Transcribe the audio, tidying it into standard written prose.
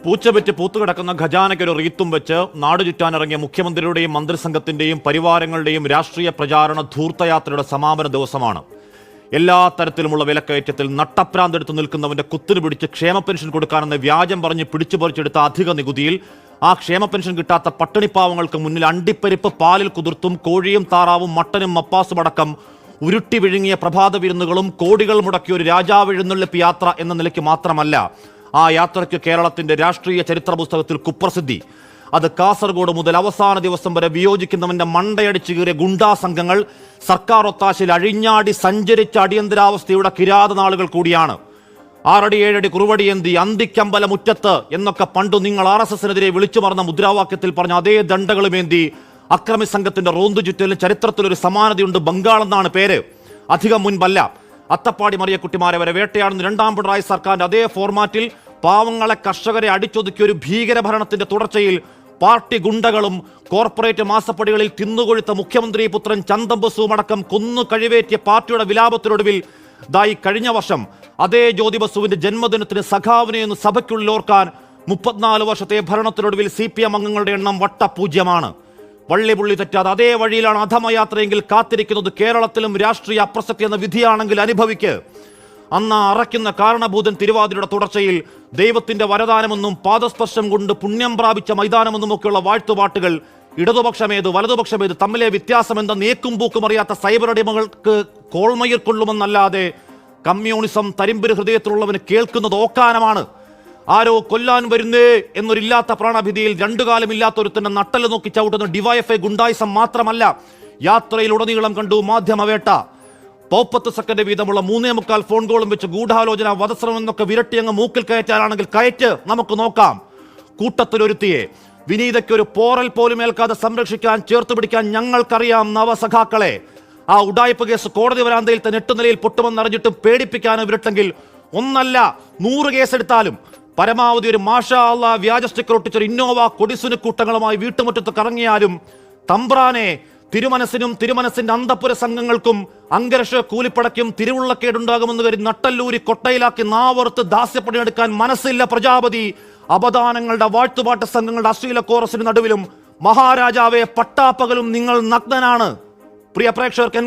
പൂച്ചപെറ്റ് പൂത്തുകിടക്കുന്ന ഖജാനയ്ക്കൊരു റീത്തും വെച്ച് നാട് ചുറ്റാനിറങ്ങിയ മുഖ്യമന്ത്രിയുടെയും മന്ത്രിസംഘത്തിന്റെയും പരിവാരങ്ങളുടെയും രാഷ്ട്രീയ പ്രചാരണ ധൂർത്തയാത്രയുടെ സമാപന ദിവസമാണ്. എല്ലാ തരത്തിലുമുള്ള വിലക്കയറ്റത്തിൽ നട്ടപ്രാന്തെടുത്ത് നിൽക്കുന്നവന്റെ കുത്തിനു പിടിച്ച് ക്ഷേമ പെൻഷൻ കൊടുക്കാനെന്ന് വ്യാജം പറഞ്ഞ് പിടിച്ചുപറിച്ചെടുത്ത അധിക നികുതിയിൽ ആ ക്ഷേമ പെൻഷൻ കിട്ടാത്ത പട്ടിണിപ്പാവങ്ങൾക്ക് മുന്നിൽ അണ്ടിപ്പരിപ്പ് പാലിൽ കുതിർത്തും കോഴിയും താറാവും മട്ടനും മപ്പാസും അടക്കം ഉരുട്ടി വിഴുങ്ങിയ പ്രഭാത വിരുന്നുകളും കോടികൾ മുടക്കിയ ഒരു രാജാവ് എഴുന്നള്ളിപ്പ് യാത്ര എന്ന നിലയ്ക്ക് മാത്രമല്ല ആ യാത്രയ്ക്ക് കേരളത്തിന്റെ രാഷ്ട്രീയ ചരിത്ര പുസ്തകത്തിൽ കുപ്രസിദ്ധി. അത് കാസർഗോഡ് മുതൽ അവസാന ദിവസം വരെ വിയോജിക്കുന്നവന്റെ മണ്ടയടിച്ചു കീറിയ ഗുണ്ടാ സംഘങ്ങൾ സർക്കാർ ഒത്താശയിൽ അഴിഞ്ഞാടി സഞ്ചരിച്ച അടിയന്തരാവസ്ഥയുടെ കിരാത നാളുകൾ കൂടിയാണ്. 6 അടി 7 അടി കുറുവടിയന്തി അന്തിക്കമ്പല മുറ്റത്ത് എന്നൊക്കെ പണ്ടു നിങ്ങൾ RSSനെതിരെ വിളിച്ചു മറന്ന മുദ്രാവാക്യത്തിൽ പറഞ്ഞ അതേ ദണ്ഡകളുമേന്തി അക്രമി സംഘത്തിന്റെ റോന്തു ചുറ്റലിന് ചരിത്രത്തിലൊരു സമാനതയുണ്ട്. ബംഗാൾ എന്നാണ് പേര്. അധികം മുൻപല്ല. അത്തപ്പാടി മറിയക്കുട്ടിമാരെ വരെ വേട്ടയാടുന്ന രണ്ടാം പിണറായി സർക്കാരിന്റെ അതേ ഫോർമാറ്റിൽ പാവങ്ങളെ കർഷകരെ അടിച്ചൊതുക്കിയ ഒരു ഭീകരഭരണത്തിന്റെ തുടർച്ചയിൽ പാർട്ടി ഗുണ്ടകളും കോർപ്പറേറ്റ് മാസപ്പടികളിൽ തിന്നുകൊഴുത്ത മുഖ്യമന്ത്രി പുത്രൻ ചന്തംബസുവും അടക്കം കൊന്നു കഴിവേറ്റിയ പാർട്ടിയുടെ വിലാപത്തിനൊടുവിൽ ദായി കഴിഞ്ഞ വർഷം അതേ ജ്യോതി ബസുവിന്റെ ജന്മദിനത്തിന് സഖാവിനെ ഒന്ന് സഭയ്ക്കുള്ളിൽ ഓർക്കാൻ 34 വർഷത്തെ ഭരണത്തിനൊടുവിൽ CPM അംഗങ്ങളുടെ എണ്ണം വട്ടപൂജ്യമാണ്. വള്ളിപുള്ളി തെറ്റാതെ അതേ വഴിയിലാണ് അധമയാത്രയെങ്കിൽ കാത്തിരിക്കുന്നത് കേരളത്തിലും രാഷ്ട്രീയ അപ്രസക്തി എന്ന വിധിയാണെങ്കിൽ അനുഭവിക്ക്. അന്ന് അറയ്ക്കുന്ന കാരണഭൂതൻ തിരുവാതിരയുടെ തുടർച്ചയിൽ ദൈവത്തിന്റെ വരദാനമെന്നും പാദസ്പർശം കൊണ്ട് പുണ്യം പ്രാപിച്ച മൈതാനമെന്നും ഒക്കെയുള്ള വാഴ്ത്തുപാട്ടുകൾ ഇടതുപക്ഷമേത് വലതുപക്ഷമേത് തമ്മിലെ വ്യത്യാസമെന്ത നേക്കും പൂക്കും അറിയാത്ത സൈബർ അടിമകൾക്ക് കോൾമയിൽ കൊള്ളുമെന്നല്ലാതെ കമ്മ്യൂണിസം തരിമ്പര് ഹൃദയത്തിലുള്ളവന് കേൾക്കുന്നത് ഓക്കാനമാണ്. ആരോ കൊല്ലാൻ വരുന്നേ എന്നൊരില്ലാത്ത പ്രാണഭിതിയിൽ രണ്ടു കാലമില്ലാത്തൊരുത്തന്നെ നട്ടല് നോക്കി ചവിട്ടുന്ന ഡിവൈഎഫ്ഐ ഗുണ്ടായിസം മാത്രമല്ല, യാത്രയിലുടനീളം കണ്ടു മാധ്യമവേട്ട. 30 സെക്കൻഡ് വീതമുള്ള 3.25 ഫോൺ കോളും വെച്ച് ഗൂഢാലോചന വധശ്രമം എന്നൊക്കെ വിരട്ടിയങ്ങ് മൂക്കിൽ കയറ്റാനാണെങ്കിൽ കയറ്റ്, നമുക്ക് നോക്കാം. കൂട്ടത്തിലൊരുത്തിയെ വിനീതയ്ക്കൊരു പോറൽ പോലും ഏൽക്കാതെ സംരക്ഷിക്കാൻ ചേർത്ത് പിടിക്കാൻ ഞങ്ങൾക്കറിയാം നവസഖാക്കളെ. ആ ഉഡായിപ്പ് കേസ് കോടതി വരാന്തയിൽ തന്നെ 8 നിലയിൽ പൊട്ടുമെന്നറിഞ്ഞിട്ടും പേടിപ്പിക്കാനും വിരട്ടെങ്കിൽ 1 അല്ല 100 കേസെടുത്താലും പരമാവധി ഒരു മാഷാ അല്ലാ വ്യാജ സ്റ്റിക്കർ ഒട്ടിച്ചൊരു ഇന്നോവ കൊടിസുന കൂട്ടങ്ങളുമായി വീട്ടുമുറ്റത്ത് കറങ്ങിയാലും തമ്പ്രാനെ തിരുമനസിനും തിരുമനസിന്റെ അന്തപുര സംഘങ്ങൾക്കും അങ്കരക്ഷ കൂലിപ്പടയ്ക്കും തിരുവുള്ളക്കേടുണ്ടാകുമെന്ന് കരുതി നട്ടല്ലൂരി കൊട്ടയിലാക്കി നാവറുത്ത് ദാസ്യപ്പണിയെടുക്കാൻ മനസ്സില്ല പ്രജാപതി. അപദാനങ്ങളുടെ വാഴ്ത്തുപാട്ട് സംഘങ്ങളുടെ അശ്ലീല കോറസിന് നടുവിലും മഹാരാജാവെ പട്ടാപ്പകലും നിങ്ങൾ നഗ്നനാണ്. പ്രിയ പ്രേക്ഷകർക്ക്